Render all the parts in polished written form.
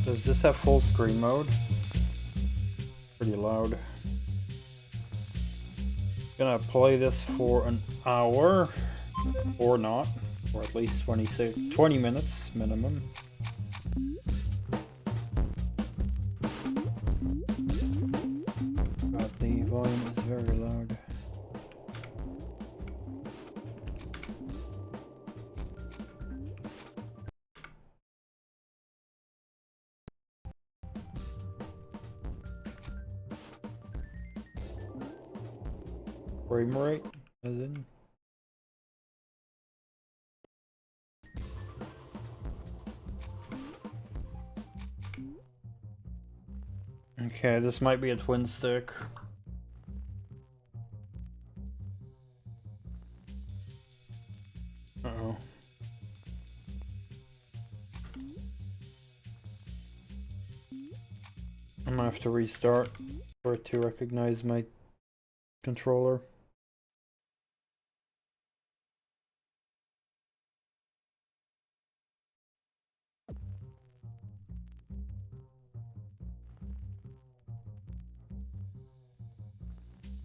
Does this have full screen mode? Pretty loud. Gonna play this for an hour, or not, or at least 20 minutes minimum. But the volume is very loud. Frame rate, as in? Okay, this might be a twin stick. Uh-oh. I'm gonna have to restart for it to recognize my controller.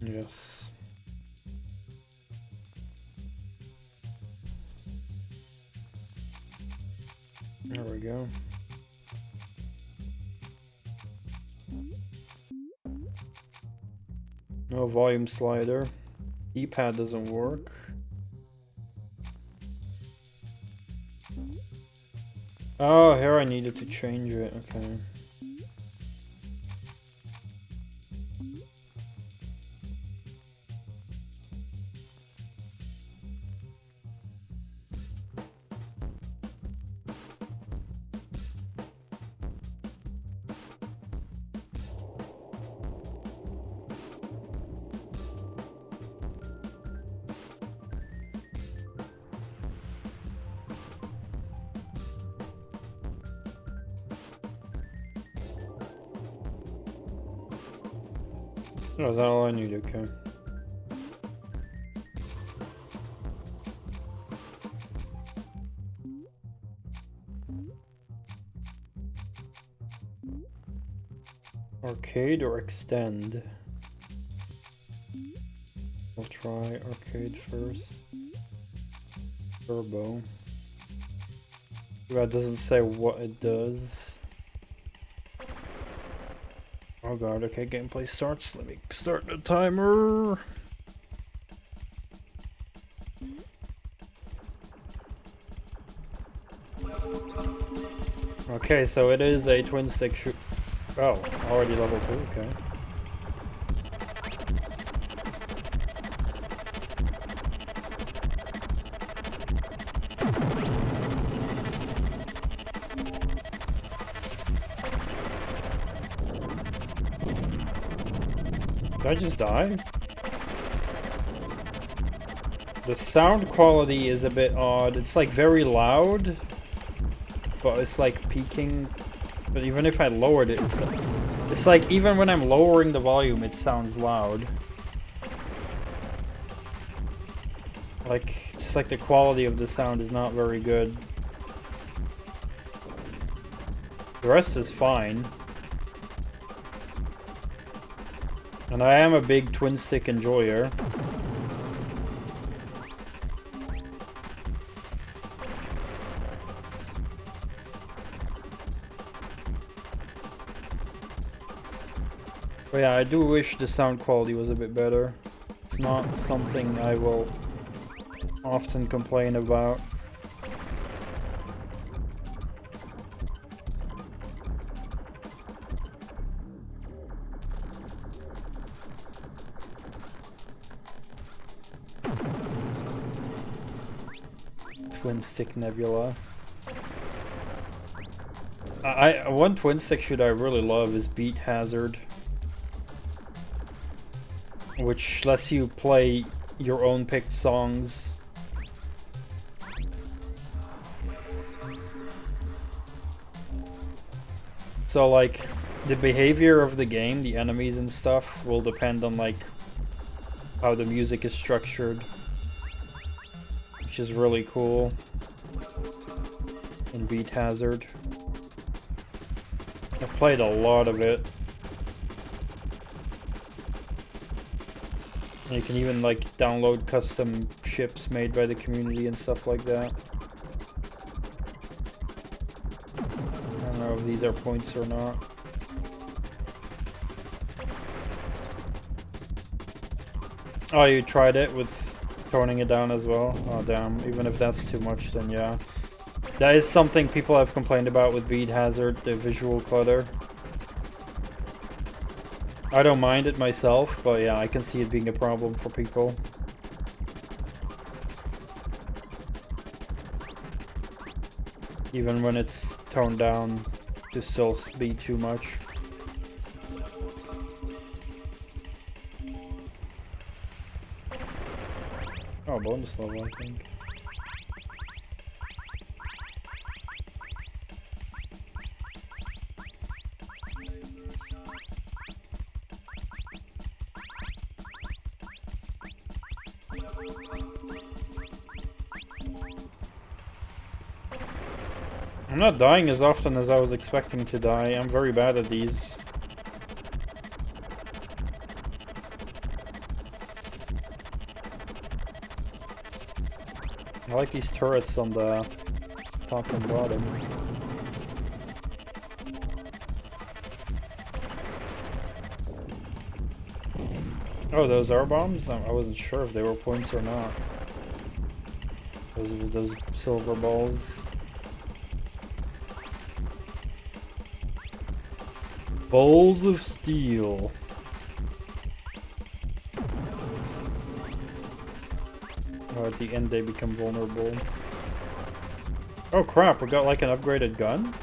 Yes. There we go. No volume slider. D-pad doesn't work. Oh, here I needed to change it. Okay. Oh, is that all I need? Okay. Arcade or extend? I'll try arcade first. Turbo. That doesn't say what it does. Oh god, okay, gameplay starts. Let me start the timer. Okay, so it is a twin stick shoot. Oh, already level 2, okay. Did I just die? The sound quality is a bit odd. It's like very loud, but it's like peaking. But even if I lowered it, it's like even when I'm lowering the volume, it sounds loud. Like, it's like the quality of the sound is not very good. The rest is fine. And I am a big twin stick enjoyer. But yeah, I do wish the sound quality was a bit better. It's not something I will often complain about. Twin stick nebula. One twin stick shoot I really love is Beat Hazard, which lets you play your own picked songs. So like the behavior of the game, the enemies and stuff will depend on like how the music is structured, which is really cool in Beat Hazard. I played a lot of it. You can even like download custom ships made by the community and stuff like that. I don't know if these are points or not. Oh, you tried it with toning it down as well? Oh damn, even if that's too much then yeah. That is something people have complained about with Bead Hazard, the visual clutter. I don't mind it myself, but yeah, I can see it being a problem for people. Even when it's toned down to still be too much. Oh, bonus level, I think. I'm not dying as often as I was expecting to die. I'm very bad at these. I like these turrets on the top and bottom. Oh, those are bombs? I wasn't sure if they were points or not. Those silver balls. Balls of steel. Oh, at the end they become vulnerable. Oh crap, we got like an upgraded gun?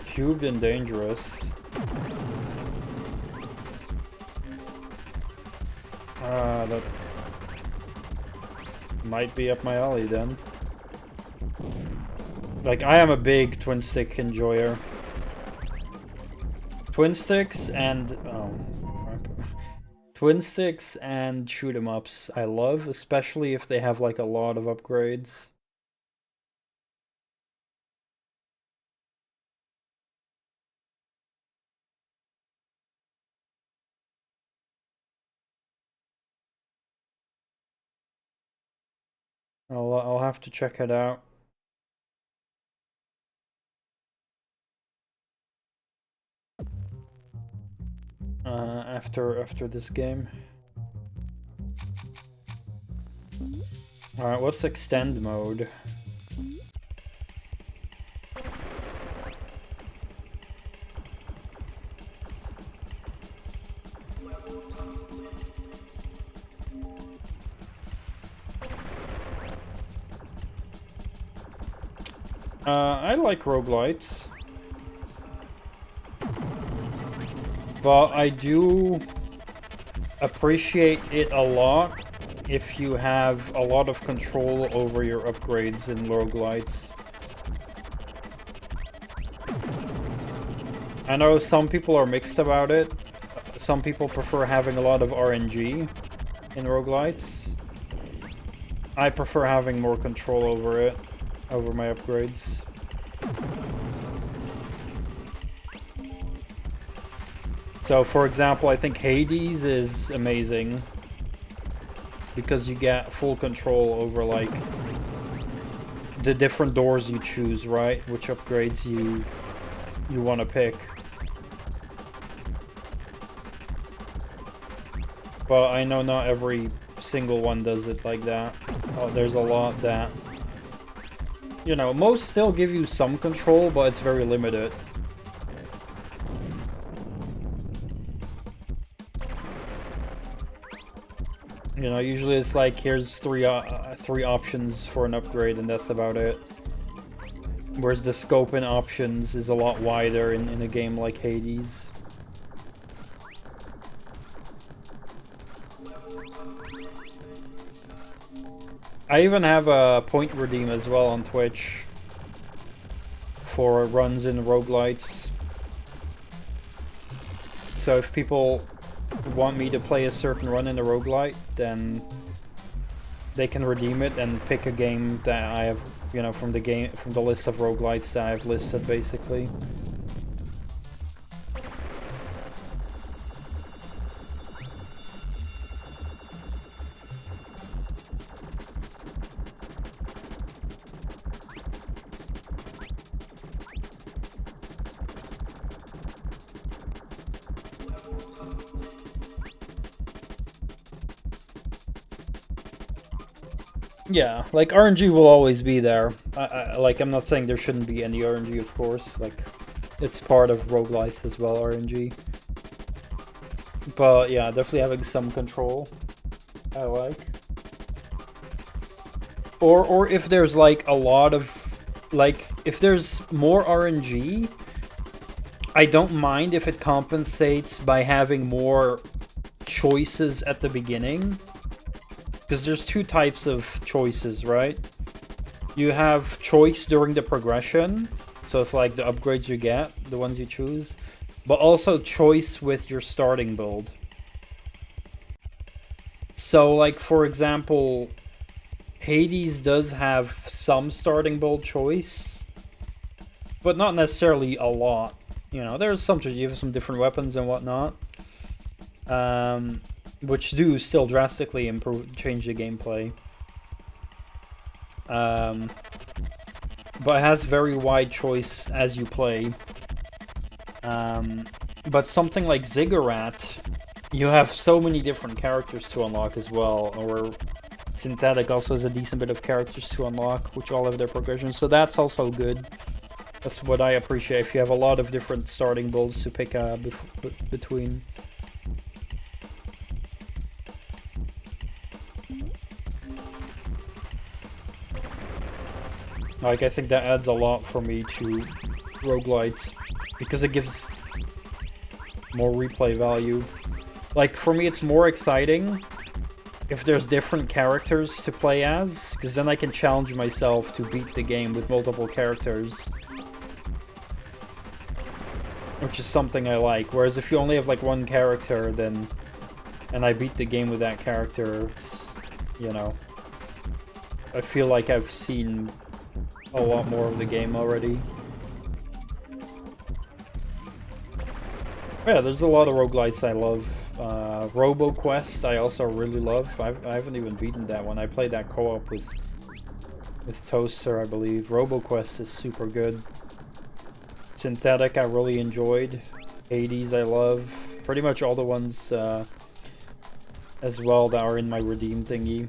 Cubed and dangerous. That might be up my alley then. Like, I am a big twin stick enjoyer. Twin sticks and twin sticks and shoot 'em ups I love, especially if they have like a lot of upgrades. I'll have to check it out. After this game. Alright, what's extend mode? I like roguelites. But I do appreciate it a lot if you have a lot of control over your upgrades in roguelites. I know some people are mixed about it. Some people prefer having a lot of RNG in roguelites. I prefer having more control over it, over my upgrades. So, for example, I think Hades is amazing because you get full control over, like, the different doors you choose, right? Which upgrades you want to pick. But I know not every single one does it like that. Oh, there's a lot that, you know, most still give you some control, but it's very limited. You know, usually it's like, here's three options for an upgrade, and that's about it. Whereas the scope and options is a lot wider in a game like Hades. I even have a point redeem as well on Twitch for runs in roguelites. So if people want me to play a certain run in a roguelite, then they can redeem it and pick a game that I have, you know, from the list of roguelites that I've listed, basically. Yeah, like RNG will always be there. Like, I'm not saying there shouldn't be any RNG, of course. Like, it's part of roguelites as well, RNG. But yeah, definitely having some control, I like. Or if there's like a lot of, like, if there's more RNG, I don't mind if it compensates by having more choices at the beginning. Because there's two types of choices, right? You have choice during the progression, so it's like the upgrades you get, the ones you choose, but also choice with your starting build. So, like, for example, Hades does have some starting build choice, but not necessarily a lot. You know, there's some, you have some different weapons and whatnot. Which do still drastically change the gameplay. But it has very wide choice as you play. But something like Ziggurat, you have so many different characters to unlock as well. Or Synthetic also has a decent bit of characters to unlock, which all have their progression. So that's also good. That's what I appreciate, if you have a lot of different starting builds to pick between. Like, I think that adds a lot for me to roguelites, because it gives more replay value. Like, for me, it's more exciting if there's different characters to play as, because then I can challenge myself to beat the game with multiple characters. Which is something I like. Whereas if you only have, like, one character, then... and I beat the game with that character, it's, you know... I feel like I've seen a lot more of the game already. Yeah, there's a lot of roguelites I love. RoboQuest I also really love. I haven't even beaten that one. I played that co-op with Toaster, I believe. RoboQuest is super good. Synthetic I really enjoyed. Hades I love. Pretty much all the ones as well that are in my redeem thingy.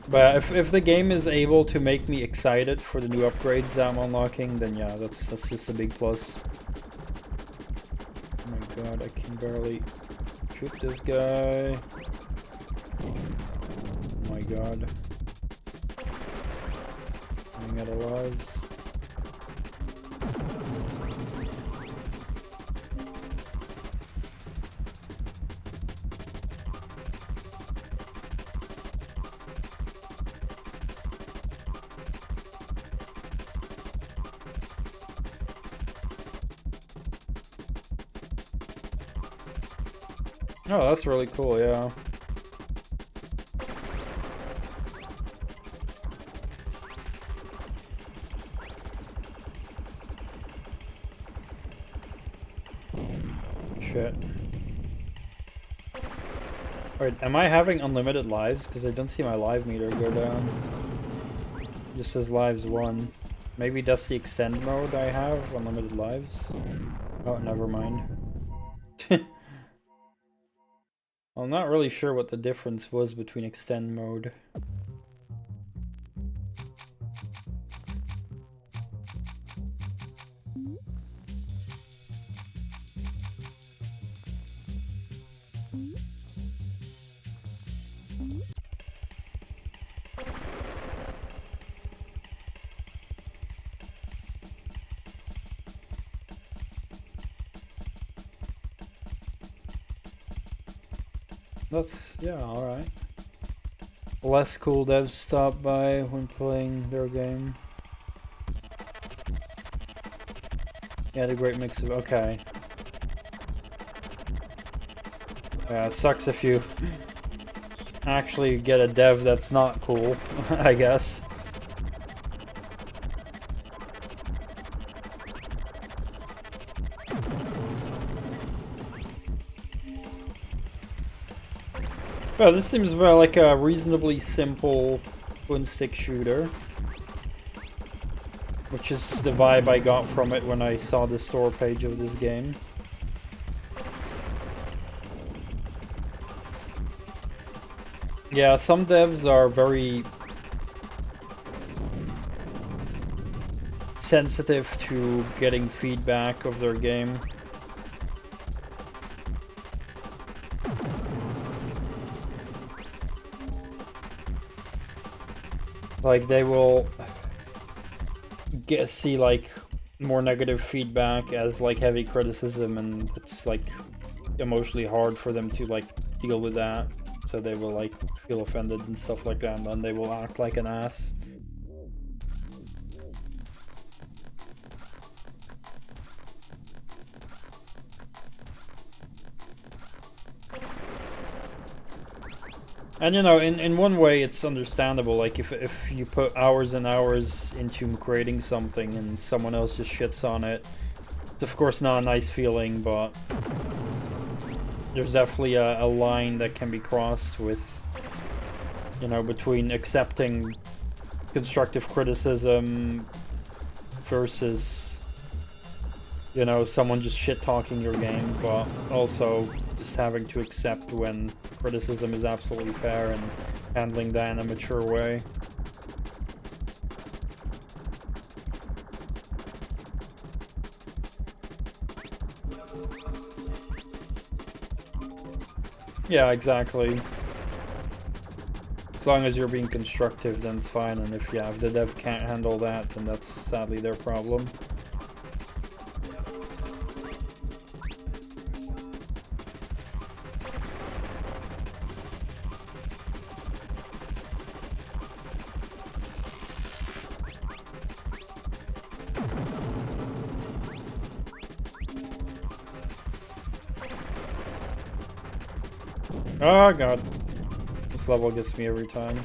But if the game is able to make me excited for the new upgrades that I'm unlocking, then yeah, that's just a big plus. Oh my god, I can barely shoot this guy. Oh my god. Running out of lives. Oh, that's really cool, yeah. Shit. Alright, am I having unlimited lives? Because I don't see my live meter go down. It just says lives 1. Maybe that's the extend mode I have, unlimited lives. Oh, never mind. I'm not really sure what the difference was between extend mode. That's, yeah, alright. Less cool devs stop by when playing their game. Yeah, the great mix of, okay. Yeah, it sucks if you actually get a dev that's not cool, I guess. Well, this seems like a reasonably simple twin-stick shooter. Which is the vibe I got from it when I saw the store page of this game. Yeah, some devs are very sensitive to getting feedback of their game. Like, they will see like more negative feedback as like heavy criticism, and it's like emotionally hard for them to like deal with that, so they will like feel offended and stuff like that, and then they will act like an ass. And you know, in one way it's understandable, like if you put hours and hours into creating something and someone else just shits on it, it's of course not a nice feeling, but there's definitely a line that can be crossed with, you know, between accepting constructive criticism versus, you know, someone just shit-talking your game, but also just having to accept when criticism is absolutely fair and handling that in a mature way. Yeah, exactly. As long as you're being constructive, then it's fine, and if, yeah, if the dev can't handle that, then that's sadly their problem. Oh god. This level gets me every time.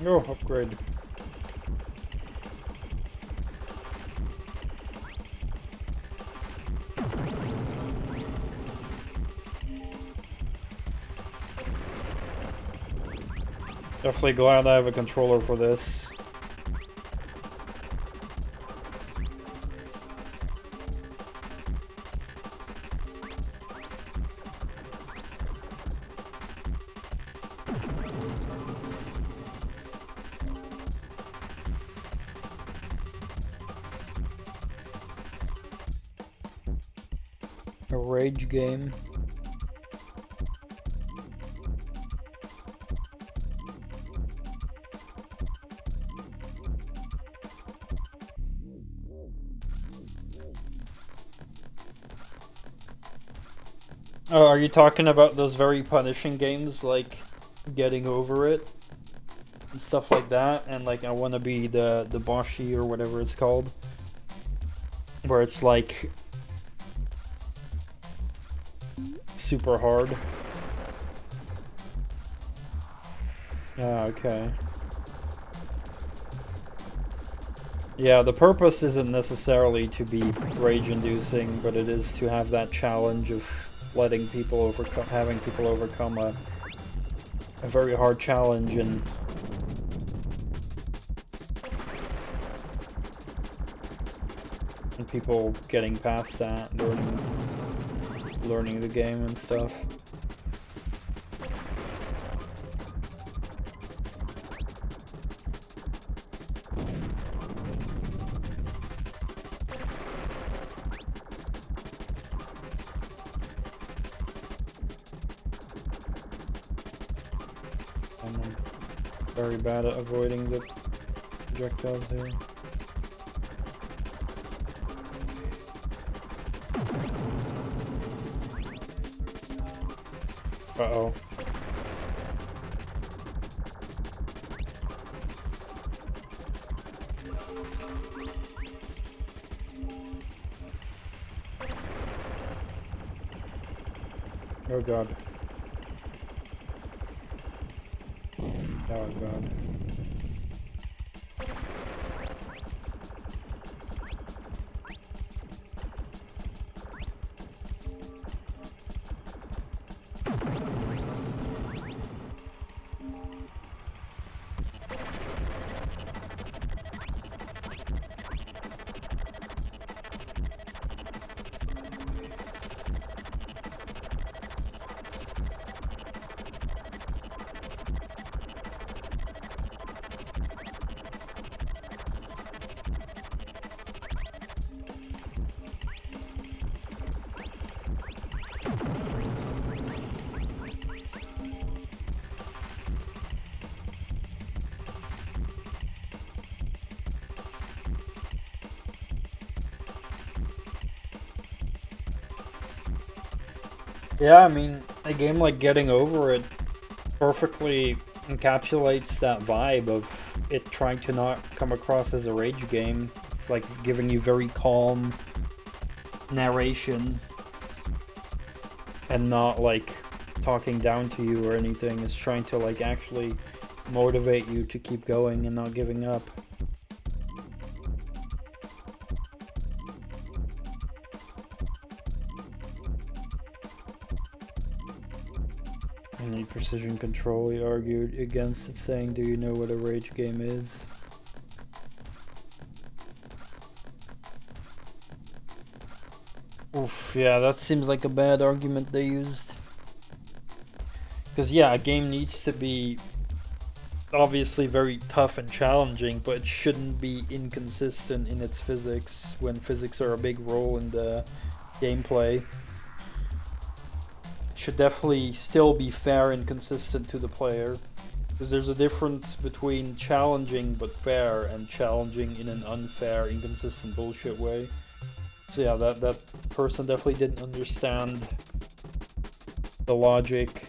Oh, upgrade. Definitely glad I have a controller for this. A rage game. Oh, are you talking about those very punishing games like Getting Over It and stuff like that, and like I Wanna Be the Boshi or whatever it's called, where it's like super hard? Yeah, okay. Yeah, the purpose isn't necessarily to be rage-inducing, but it is to have that challenge of letting people overcome, having people overcome a very hard challenge and people getting past that, learning the game and stuff. And I'm very bad at avoiding the projectiles here. Uh-oh. Oh god. Oh god. Yeah, I mean, a game like Getting Over It perfectly encapsulates that vibe of it trying to not come across as a rage game. It's like giving you very calm narration and not like talking down to you or anything. It's trying to like actually motivate you to keep going and not giving up. Any precision control, he argued against it, saying, "Do you know what a rage game is?" Oof, yeah, that seems like a bad argument they used. Because yeah, a game needs to be obviously very tough and challenging, but it shouldn't be inconsistent in its physics when physics are a big role in the gameplay. Should definitely still be fair and consistent to the player, because there's a difference between challenging but fair and challenging in an unfair, inconsistent bullshit way. So yeah, that person definitely didn't understand the logic.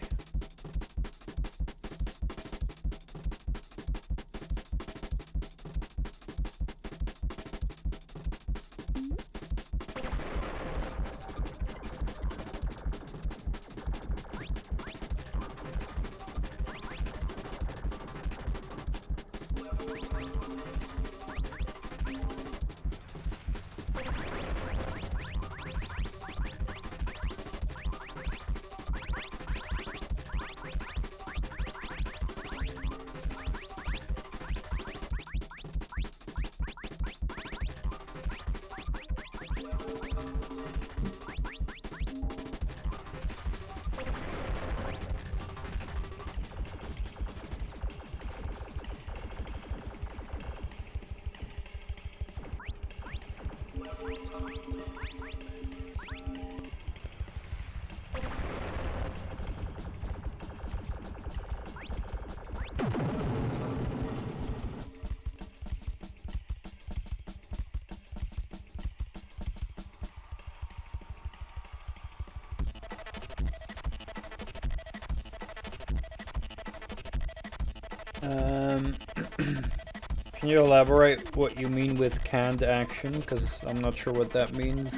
Can you elaborate what you mean with canned action? Because I'm not sure what that means.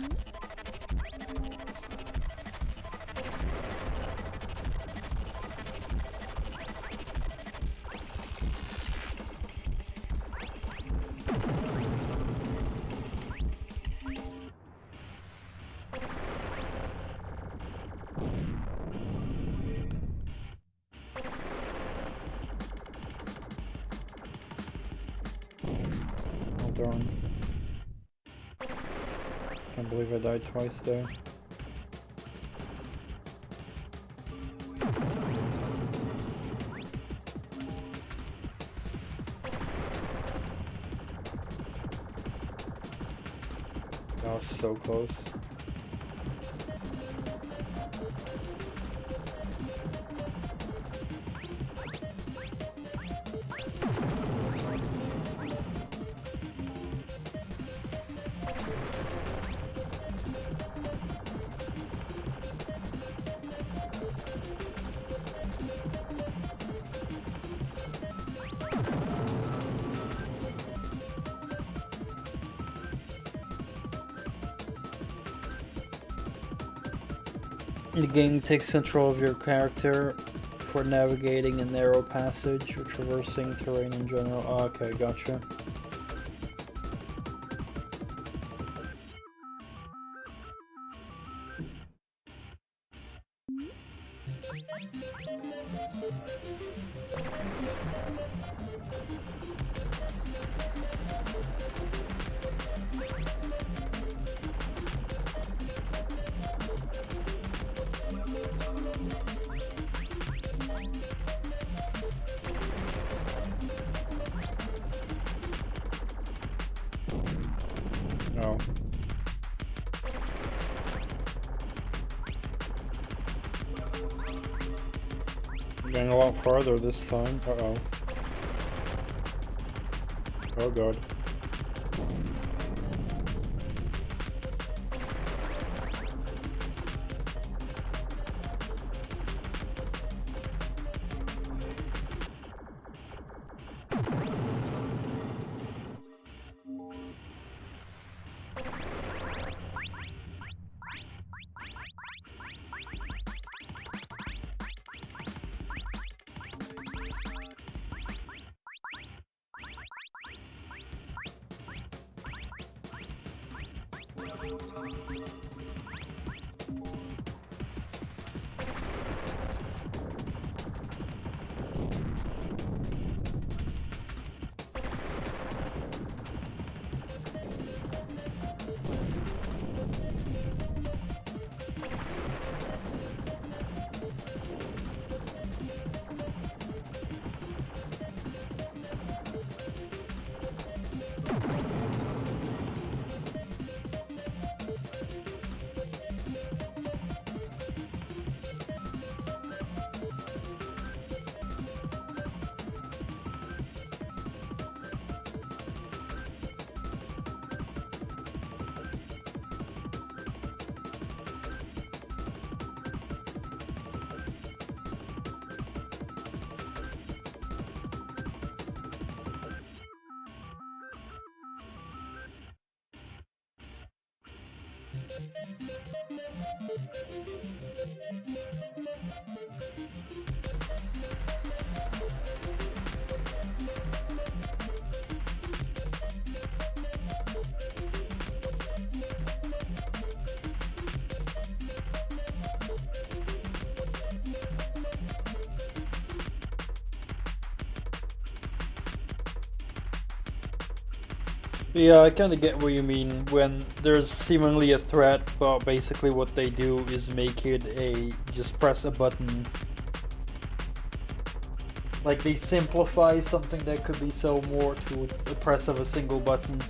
Oh darn. Can't believe I died twice there. That was so close. The game takes control of your character for navigating a narrow passage or traversing terrain in general. Oh, okay, gotcha. Oh. I'm getting a lot farther this time. Uh-oh. Oh god. Yeah, I kind of get what you mean when there's seemingly a threat, but basically what they do is make it just press a button. Like they simplify something that could be so more to the press of a single button.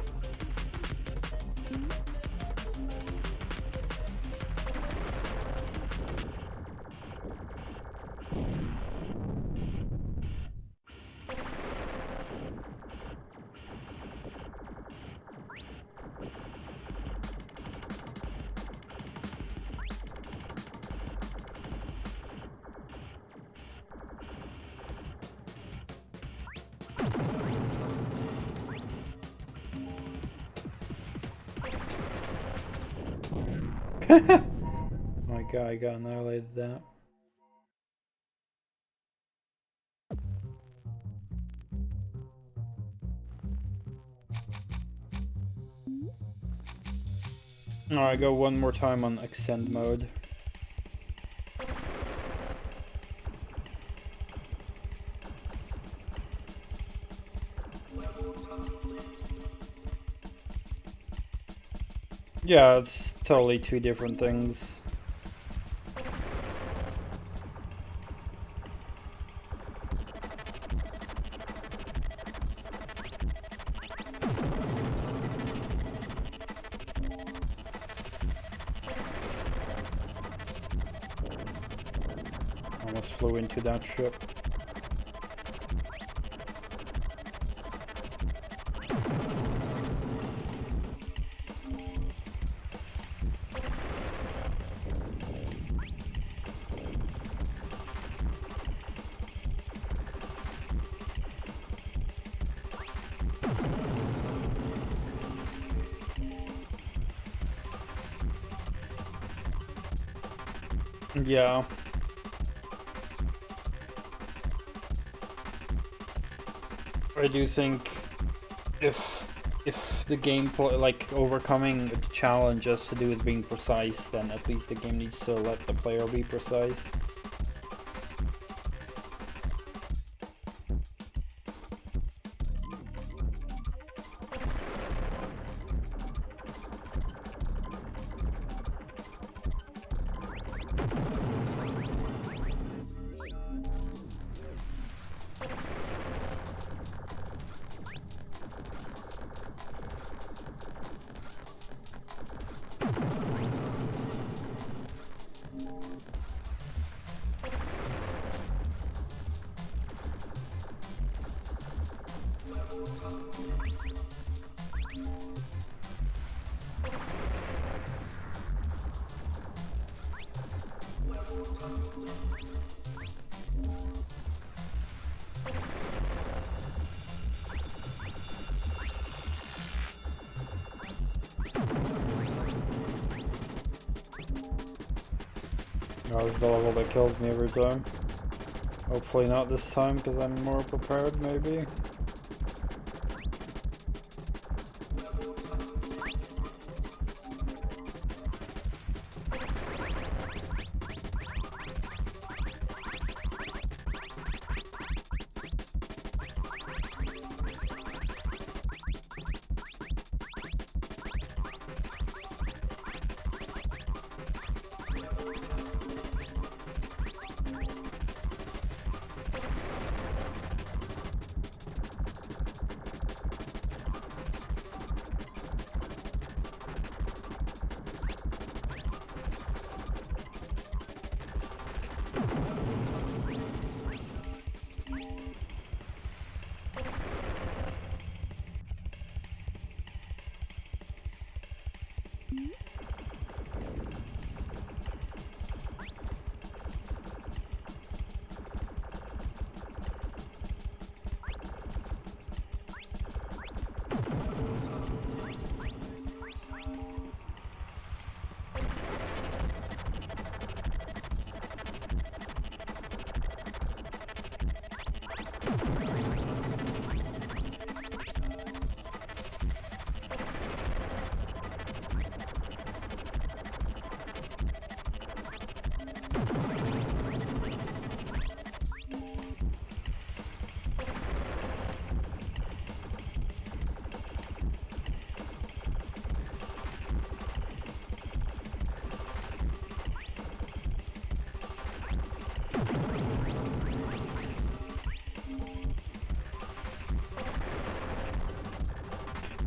My god, I got annihilated that. Alright, go one more time on extend mode. Yeah, it's totally two different things. Almost flew into that ship. Yeah. I do think if the gameplay, like overcoming a challenge has to do with being precise, then at least the game needs to let the player be precise. That was the level that kills me every time. Hopefully not this time, because I'm more prepared, maybe.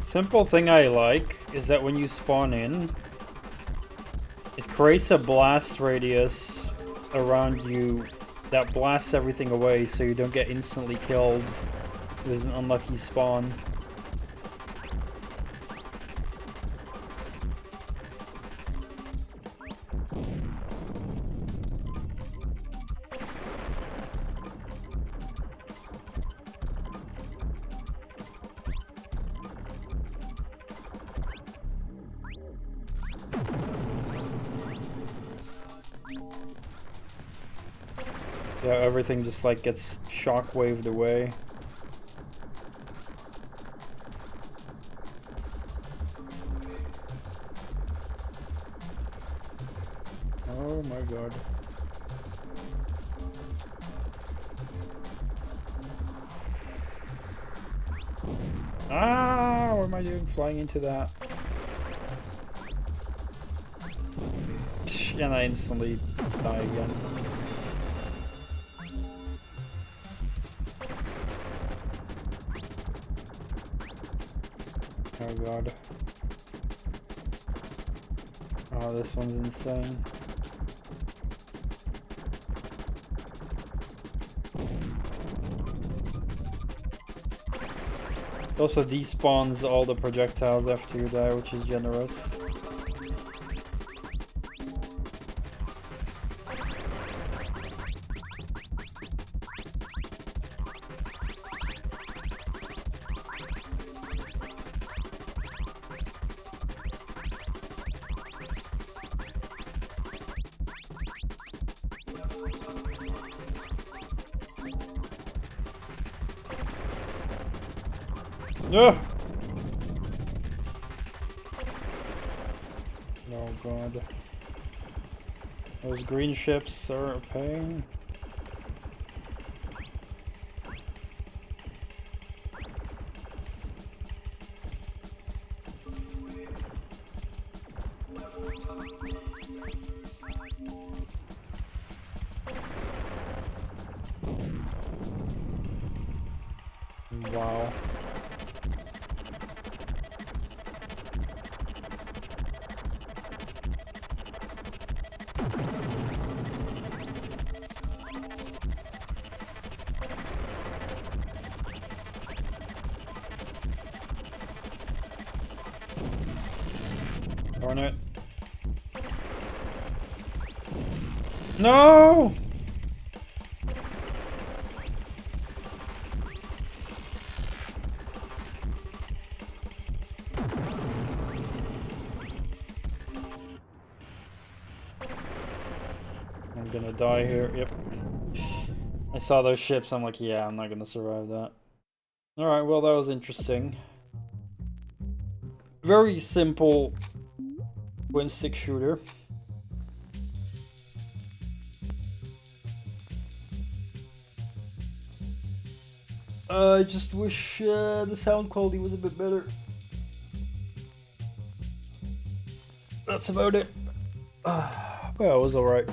Simple thing I like is that when you spawn in, it creates a blast radius around you that blasts everything away so you don't get instantly killed with an unlucky spawn. Yeah, everything just like gets shockwaved away. Oh my god. Ah, what am I doing flying into that? And I instantly die again. Oh god. Oh, this one's insane. It also despawns all the projectiles after you die, which is generous. Ugh. Oh god. Those green ships are a pain. Wow. Darn it. No! I'm gonna die here. Yep. I saw those ships. I'm like, yeah, I'm not gonna survive that. Alright, well, that was interesting. Very simple twin stick shooter. I just wish the sound quality was a bit better. That's about it. Well, it was alright.